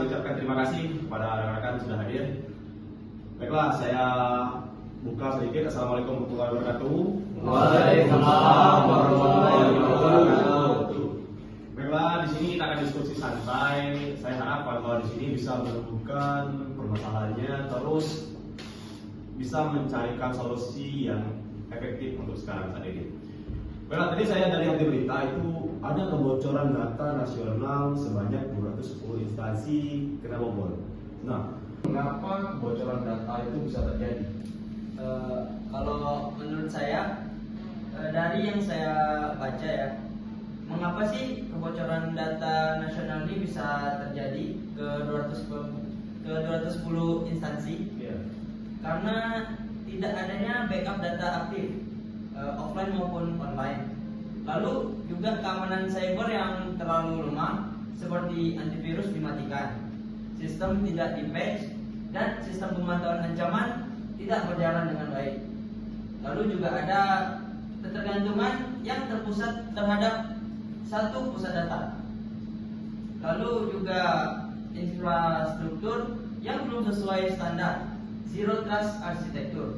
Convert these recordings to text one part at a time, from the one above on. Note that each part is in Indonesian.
ucapkan terima kasih kepada rekan-rekan sudah hadir. Baiklah, saya buka sedikit. Assalamualaikum warahmatullahi wabarakatuh. Waalaikumsalam warahmatullahi wabarakatuh. Baiklah, di sini kita akan diskusi santai. Saya harap kawan-kawan di sini bisa menemukan permasalahannya, terus bisa mencarikan solusi yang efektif untuk sekarang saat ini. Baiklah, tadi saya dari hati berita itu ada kebocoran data nasional sebanyak 210 instansi kena bobol. Nah, mengapa kebocoran data itu bisa terjadi? Kalau menurut saya, dari yang saya baca ya, mengapa sih kebocoran data nasional ini bisa terjadi ke 210 instansi? Ya. Karena tidak adanya backup data aktif, offline maupun online. Lalu juga keamanan cyber yang terlalu lemah, seperti antivirus dimatikan, sistem tidak di-patch, dan sistem pemantauan ancaman tidak berjalan dengan baik. Lalu juga ada ketergantungan yang terpusat terhadap satu pusat data. Lalu juga infrastruktur yang belum sesuai standar, zero trust arsitektur,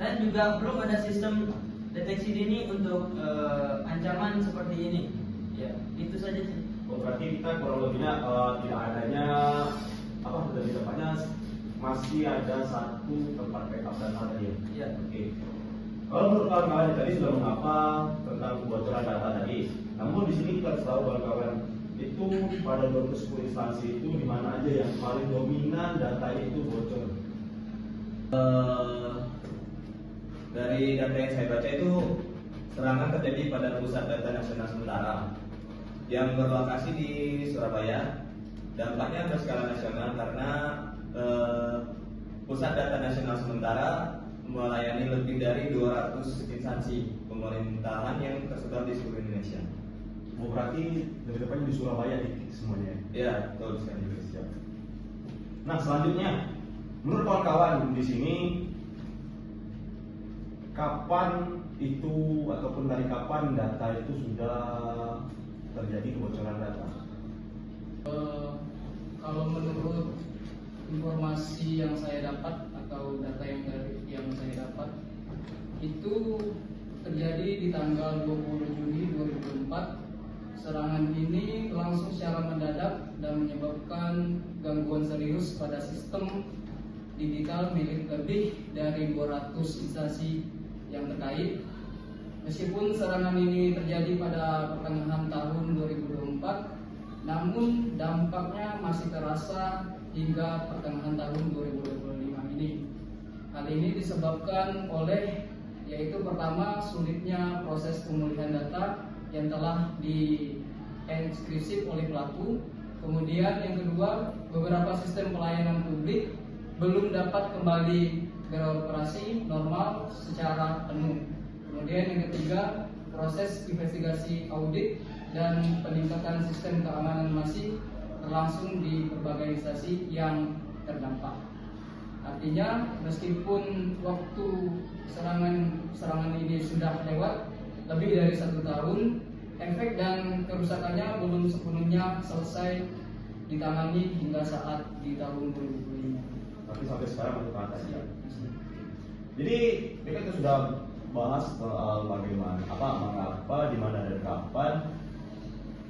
dan juga belum ada sistem deteksi dini untuk ancaman seperti ini. Ya, itu saja sih. Berarti kita kurang lebihnya tidak adanya dari tempatnya masih ada satu tempat backup data tadi ya. Ya. Oke. Kalau menurut kawan-kawan tadi sudah mengapa tentang kebocoran data tadi. Namun di sini kita harus tahu kawan-kawan itu pada 210 instansi itu di mana aja yang paling dominan datanya itu bocor. Dari data yang saya baca itu serangan terjadi pada pusat data nasional sementara yang berlokasi di Surabaya. Dampaknya berskala nasional karena pusat data nasional sementara melayani lebih dari 200 instansi pemerintahan yang tersebar di seluruh Indonesia. Berarti dari depannya di Surabaya semuanya. Ya, betul sekali. Nah, selanjutnya menurut kawan-kawan di sini kapan itu ataupun dari kapan data itu sudah terjadi kebocoran data? Kalau menurut informasi yang saya dapat atau data yang saya dapat itu terjadi di tanggal 20 Juni 2004. Serangan ini langsung secara mendadak dan menyebabkan gangguan serius pada sistem digital milik lebih dari 200 instansi yang terkait. Meskipun serangan ini terjadi pada pertengahan tahun 2024, namun dampaknya masih terasa hingga pertengahan tahun 2025 ini. Hal ini disebabkan oleh yaitu pertama sulitnya proses pemulihan data yang telah dienkripsi oleh pelaku. Kemudian yang kedua, beberapa sistem pelayanan publik belum dapat kembali beroperasi normal secara penuh. Kemudian yang ketiga, proses investigasi audit dan peningkatan sistem keamanan masih berlangsung di berbagai instansi yang terdampak. Artinya, meskipun waktu serangan ini sudah lewat lebih dari 1 tahun, efek dan kerusakannya belum sepenuhnya selesai ditangani hingga saat di tahun 2025. Tapi sampai sekarang masih terasa ya. Jadi kita sudah bahas soal bagaimana, mengapa, di mana dan kapan.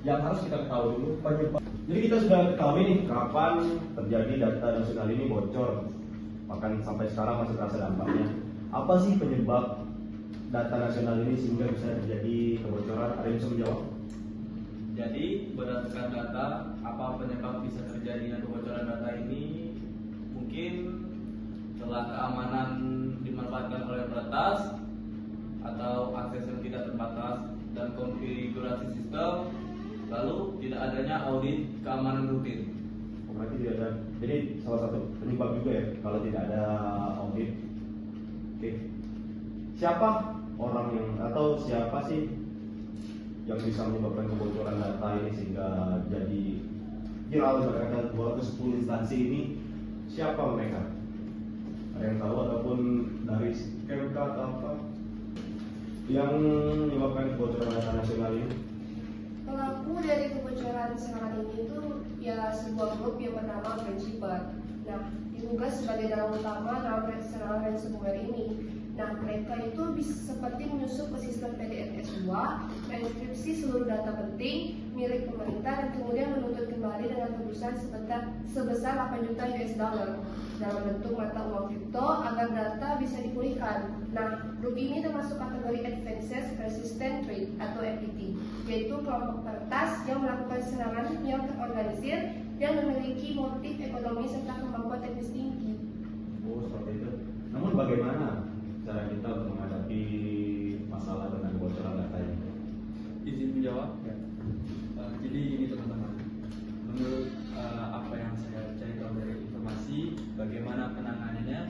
Yang harus kita ketahui dulu penyebab. Jadi kita sudah ketahui nih kapan terjadi data nasional ini bocor. Bahkan sampai sekarang masih terasa dampaknya. Apa sih penyebab data nasional ini sehingga bisa terjadi kebocoran? Ada yang bisa menjawab? Jadi berdasarkan data, apa penyebab bisa terjadinya kebocoran data ini? Mungkin setelah keamanan dimanfaatkan oleh peretas atau akses yang tidak terbatas dan konfigurasi sistem, lalu tidak adanya audit keamanan rutin. Berarti tidak ada. Jadi salah satu penyebab juga ya kalau tidak ada audit. Oke. Siapa orang yang atau siapa sih yang bisa menyebabkan kebocoran data ini sehingga jadi viral misalkan 210 instansi ini? Siapa mereka? Ada yang tahu ataupun dari KMK atau apa yang menyebabkan kebocoran data nasional ini? Pelaku dari kebocoran serangan ini itu ya sebuah grup yang bernama Principal. Nah, diduga sebagai dalang utama dalam serangan ransomware ini. Nah, mereka itu bisa seperti menyusup ke sistem PDNS2, menenkripsi seluruh data penting milik pemerintah dan kemudian menuntut kembali dengan tebusan sebesar 8 juta US dollar dalam bentuk mata uang kripto agar data bisa dipulihkan. Nah, grup ini termasuk kategori Advanced Persistent Threat atau APT, yaitu kelompok peretas yang melakukan serangan yang terorganisir dan memiliki motif ekonomi serta kemampuan teknis tinggi. Oh, seperti itu. Namun bagaimana cara kita untuk menghadapi masalah dengan kebocoran data ini? Izin menjawab. Jadi ini teman-teman, menurut apa yang saya cari tahu dari informasi, bagaimana penanganannya?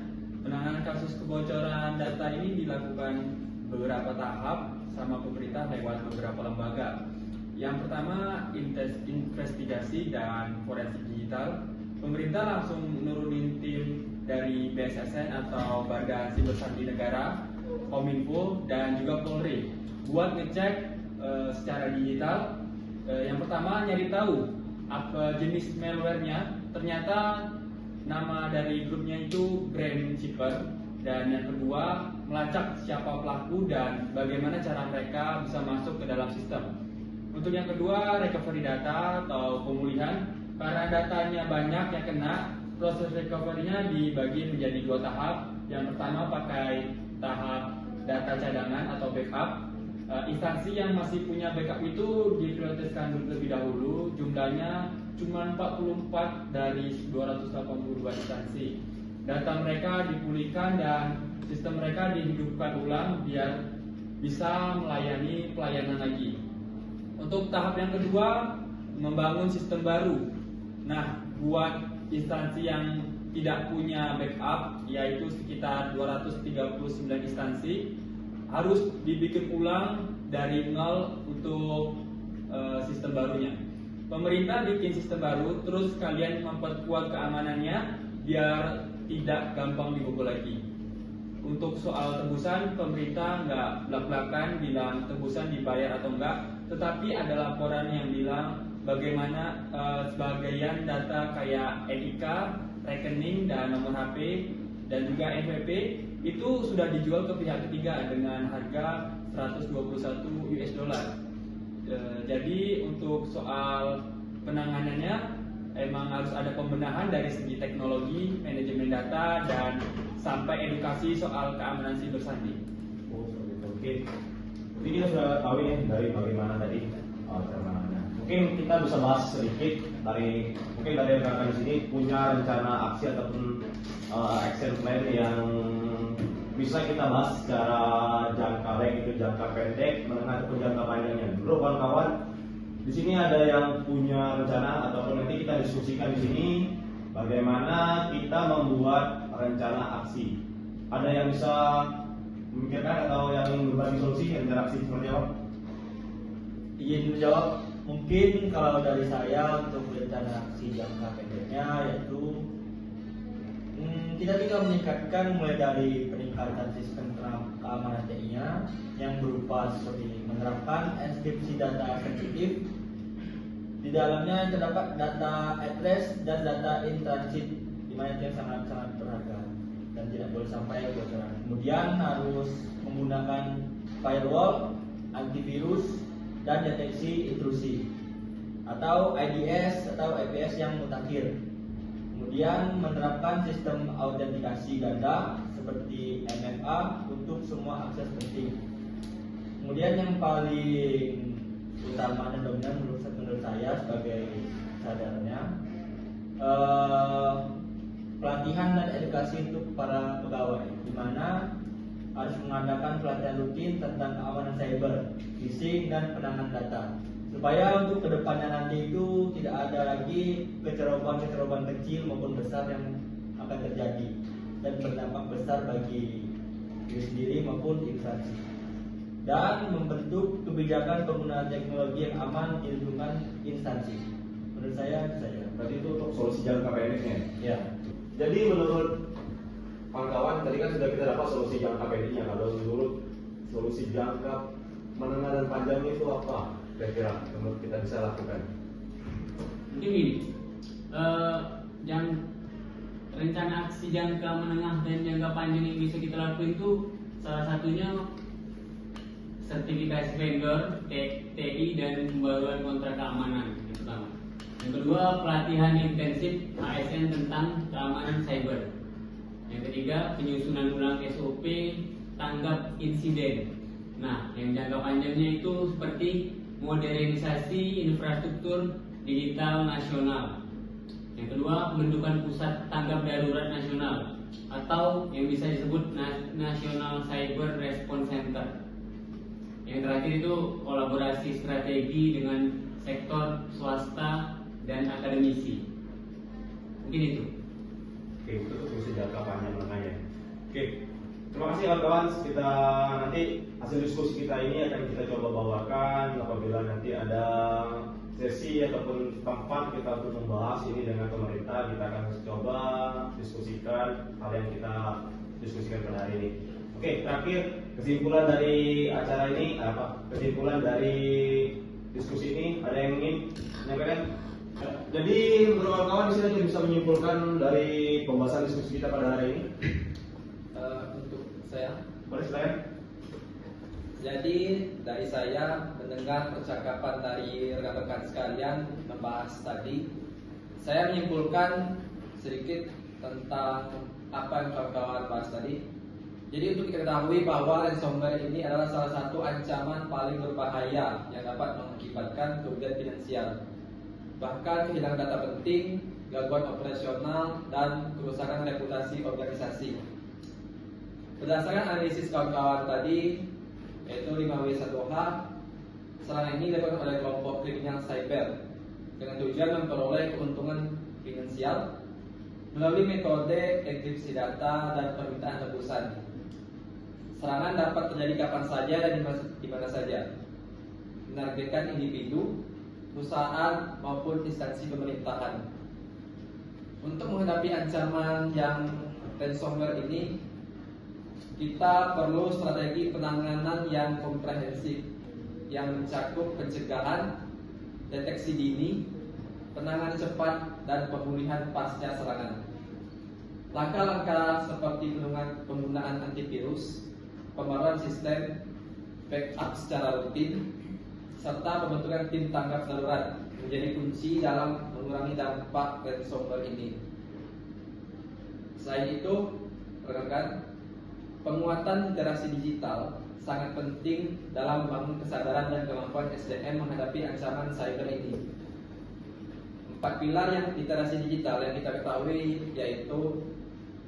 Penanganan kasus kebocoran data ini dilakukan beberapa tahap sama pemerintah lewat beberapa lembaga. Yang pertama, investigasi dan forensik digital. Pemerintah langsung menurunin tim dari BSSN atau Badan Siber Sandi Negara, Kominfo, dan juga Polri buat ngecek secara digital. Yang pertama, nyari tahu apa jenis malware-nya. Ternyata nama dari grupnya itu Brand Chipper. Dan yang kedua, melacak siapa pelaku dan bagaimana cara mereka bisa masuk ke dalam sistem. Untuk yang kedua, recovery data atau pemulihan. Karena datanya banyak yang kena, proses recovery-nya dibagi menjadi 2 tahap. Yang pertama pakai tahap data cadangan atau backup. Instansi yang masih punya backup itu diprioritaskan terlebih dahulu. Jumlahnya cuma 44 dari 282 instansi. Data mereka dipulihkan dan sistem mereka dihidupkan ulang biar bisa melayani pelayanan lagi. Untuk tahap yang kedua, membangun sistem baru. Nah, buat instansi yang tidak punya backup, yaitu sekitar 239 instansi, harus dibikin ulang dari nol untuk sistem barunya. Pemerintah bikin sistem baru, terus kalian memperkuat keamanannya biar tidak gampang dibobol lagi. Untuk soal tebusan, pemerintah nggak belak-belakan bilang tebusan dibayar atau enggak, tetapi ada laporan yang bilang bagaimana sebagian data kayak NIK, rekening, dan nomor HP, dan juga NPWP itu sudah dijual ke pihak ketiga dengan harga 121 US dollar. Jadi untuk soal penanganannya emang harus ada pembenahan dari segi teknologi, manajemen data, dan sampai edukasi soal keamanan siber sandi. Oh, seperti itu. Oke. Jadi kita sudah tahu ya dari bagaimana tadi caranya. Mungkin kita bisa bahas sedikit dari rekan-rekan di sini punya rencana aksi ataupun action plan yang bisa kita bahas secara jangka baik itu jangka pendek, menengah ataupun jangka panjangnya. Dulu kawan-kawan di sini ada yang punya rencana ataupun nanti kita diskusikan di sini bagaimana kita membuat rencana aksi. Ada yang bisa memikirkan atau yang ingin berbagi solusi rencana aksi seperti apa? Izin menjawab. Mungkin kalau dari saya untuk rencana aksi jangka pendeknya yaitu kita juga meningkatkan mulai dari peningkatan sistem keamanan TI-nya yang berupa seperti menerapkan enkripsi data sensitif. Di dalamnya terdapat data address dan data in transit, di mana itu yang sangat-sangat berharga dan tidak boleh sampai kebocoran. Kemudian harus menggunakan firewall, antivirus, dan deteksi intrusi atau IDS atau IPS yang mutakhir. Kemudian menerapkan sistem autentikasi ganda seperti MFA untuk semua akses penting. Kemudian yang paling utama dan dominan menurut saya sebagai sadarnya pelatihan dan edukasi untuk para pegawai, di mana harus mengadakan pelatihan rutin tentang keamanan cyber, phishing, dan penanganan data, supaya untuk kedepannya nanti itu tidak ada lagi kecerobohan kecil maupun besar yang akan terjadi dan berdampak besar bagi diri sendiri maupun instansi, dan membentuk kebijakan penggunaan teknologi yang aman di lingkungan instansi. Menurut saya itu saja. Berarti itu untuk solusi jangka pendeknya. Ya. Jadi menurut kawan-kawan tadi kan sudah kita dapat solusi jangka pendeknya. Kalau menurut solusi jangka menengah dan panjangnya itu apa? kira-kira menurut kita bisa lakukan? Mungkin gini, rencana aksi jangka menengah dan jangka panjang yang bisa kita lakukan itu salah satunya sertifikasi vendor, TI dan pembaruan kontrak keamanan yang pertama. Yang kedua, pelatihan intensif ASN tentang keamanan cyber. Yang ketiga, penyusunan ulang SOP tanggap insiden. Nah, yang jangka panjangnya itu seperti modernisasi infrastruktur digital nasional. Yang kedua, pembentukan pusat tanggap darurat nasional atau yang bisa disebut National Cyber Response Center. Yang terakhir itu kolaborasi strategi dengan sektor swasta dan akademisi. Mungkin itu. Oke, itu fungsi jangka panjang menengahnya. Oke, terima kasih kawan-kawan. Kita nanti hasil diskusi kita ini akan kita coba bawakan apabila nanti ada sesi ataupun tempat kita untuk membahas ini dengan pemerintah. Kita akan coba diskusikan hal yang kita diskusikan pada hari ini. Oke, terakhir kesimpulan dari acara ini apa? Kesimpulan dari diskusi ini ada yang ingin menyampaikan? Jadi menurut kawan-kawan di sini bisa menyimpulkan dari pembahasan diskusi kita pada hari ini. Untuk saya, Boleh silakan. jadi dari saya mendengar percakapan dari rekan-rekan sekalian membahas tadi, saya menyimpulkan sedikit tentang apa yang kawan-kawan bahas tadi. Jadi untuk diketahui bahwa ransomware ini adalah salah satu ancaman paling berbahaya yang dapat mengakibatkan kerugian finansial, bahkan kehilangan data penting, gangguan operasional, dan kerusakan reputasi organisasi. Berdasarkan analisis kawan-kawan tadi, yaitu 5W1H, serangan ini dilakukan oleh kelompok kriminal cyber dengan tujuan memperoleh keuntungan finansial melalui metode enkripsi data dan permintaan tebusan. Serangan dapat terjadi kapan saja dan di mana saja, menargetkan individu, perusahaan maupun instansi pemerintahan. Untuk menghadapi ancaman yang ransomware ini, kita perlu strategi penanganan yang komprehensif yang mencakup pencegahan, deteksi dini, penanganan cepat, dan pemulihan pasca serangan. Langkah-langkah seperti penggunaan antivirus, pembaruan sistem, backup secara rutin, serta pembentukan tim tanggap darurat menjadi kunci dalam mengurangi dampak ransomware ini. Selain itu, rekan-rekan, penguatan literasi digital sangat penting dalam membangun kesadaran dan kemampuan SDM menghadapi ancaman cyber ini. 4 pilar yang literasi digital yang kita ketahui yaitu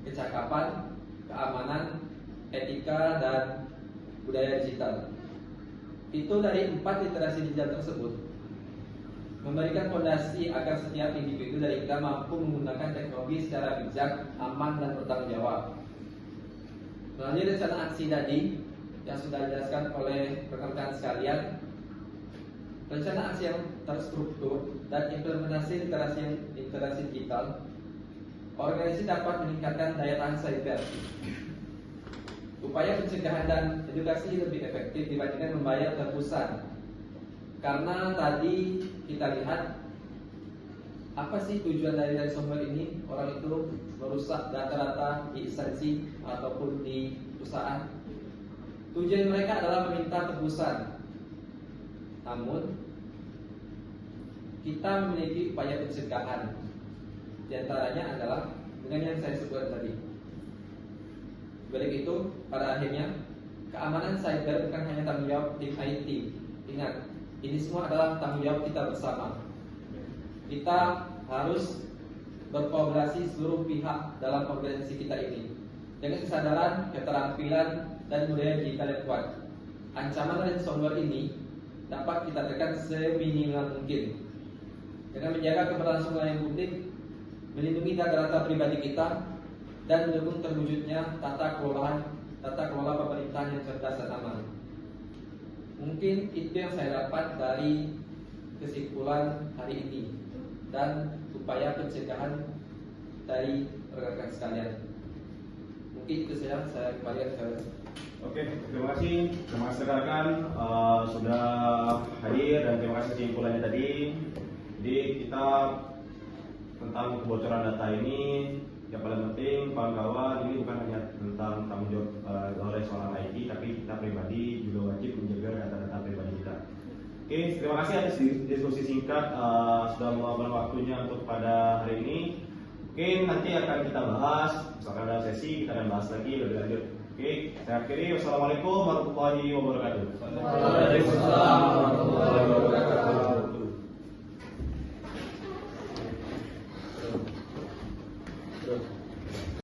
kecakapan, keamanan, etika, dan budaya digital. Itu dari 4 literasi digital tersebut memberikan fondasi agar setiap individu dari kita mampu menggunakan teknologi secara bijak, aman, dan bertanggung jawab. Melalui rencana aksi tadi yang sudah dijelaskan oleh rekan-rekan sekalian, rencana aksi yang terstruktur dan implementasi literasi digital, organisasi dapat meningkatkan daya tahan cyber. Upaya pencegahan dan edukasi lebih efektif dibandingkan membayar tebusan. Karena tadi kita lihat apa sih tujuan dari ransomware ini? Orang itu merusak data-data di instansi ataupun di perusahaan. Tujuan mereka adalah meminta tebusan. Namun kita memiliki upaya pencegahan. Di antaranya adalah dengan yang saya sebutkan tadi. Balik itu, pada akhirnya keamanan cyber bukan hanya tanggung jawab tim IT. Ingat, ini semua adalah tanggung jawab kita bersama. Kita harus berkolaborasi seluruh pihak dalam organisasi kita ini dengan kesadaran, keterampilan, dan budaya digital yang kuat. Ancaman ransomware ini dapat kita tekan seminimal mungkin dengan menjaga keberlangsungan yang publik, melindungi data-data pribadi kita, dan mendukung terwujudnya tata kelola pemerintahan yang cerdas dan aman. Mungkin itu yang saya dapat dari kesimpulan hari ini dan upaya pencegahan dari rekan-rekan sekalian. Mungkin itu saya kembali ke Oke, terima kasih rekan-rekan sudah hadir dan terima kasih kesimpulannya tadi. Jadi kita tentang kebocoran data ini yang paling penting kawan-kawan, ini bukan hanya tentang tanggung jawab oleh seorang IT, tapi kita pribadi juga wajib menjaga data-data pribadi kita. Oke, terima kasih atas diskusi singkat sudah meluangkan waktunya untuk pada hari ini. Oke, nanti akan kita bahas, misalkan dalam sesi kita akan bahas lagi lebih lanjut. Oke, saya akhiri. Wassalamualaikum warahmatullahi wabarakatuh. Waalaikumsalam warahmatullahi wabarakatuh. Terus.